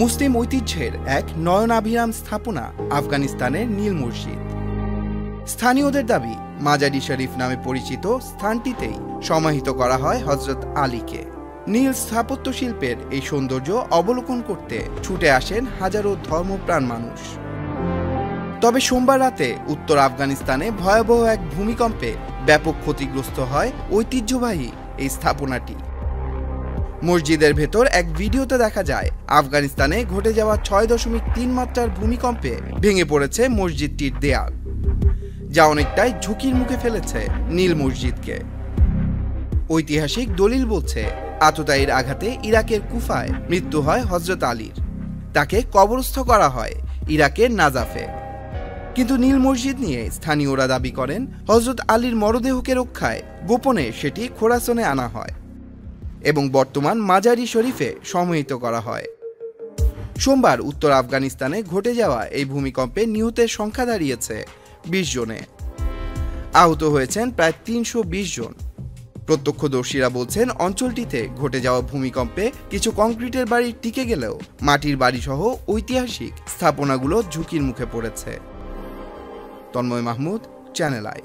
মুসলিম ঐতিহ্যের এক নয়নাভিরাম স্থাপনা আফগানিস্তানের নীল মসজিদ। স্থানীয়দের দাবি, মাজারি শরীফ নামে পরিচিত স্থানটিতেই সমাহিত করা হয় হযরত আলীকে। নীল স্থাপত্য শিল্পের এই সৌন্দর্য অবলোকন করতে ছুটে আসেন হাজারো ধর্মপ্রাণ মানুষ। তবে সোমবার রাতে উত্তর আফগানিস্তানে ভয়াবহ এক ভূমিকম্পে ব্যাপক ক্ষতিগ্রস্ত হয় ঐতিহ্যবাহী এই স্থাপনাটি। মসজিদের ভেতর এক ভিডিওতে দেখা যায় আফগানিস্তানে ঘটে যাওয়া 6.3 মাত্রার ভূমিকম্পে ভেঙে পড়েছে মসজিদটির দেয়াল, যা অনেকটাই ঝুঁকির মুখে ফেলেছে নীল মসজিদকে। ঐতিহাসিক দলিল বলছে, আততায়ীর আঘাতে ইরাকের কুফায় মৃত্যু হয় হযরত আলীর। তাকে কবরস্থ করা হয় ইরাকের নাজাফে। কিন্তু নীল মসজিদ নিয়ে স্থানীয়রা দাবি করেন, হযরত আলীর মরদেহকে রক্ষায় গোপনে সেটি খোরাসনে আনা হয় এবং বর্তমান মাজারি শরীফে সমাহিত করা হয়। সোমবার উত্তর আফগানিস্তানে ঘটে যাওয়া এই ভূমিকম্পে নিহতের সংখ্যা দাঁড়িয়েছে 20 জনে। আহত হয়েছেন প্রায় 320 জন। প্রত্যক্ষদর্শীরা বলছেন, অঞ্চলটিতে ঘটে যাওয়া ভূমিকম্পে কিছু কংক্রিটের বাড়ি টিকে গেলেও মাটির বাড়িসহ ঐতিহাসিক স্থাপনাগুলো ঝুঁকির মুখে পড়েছে। Tanmoy Mahmud, channel I.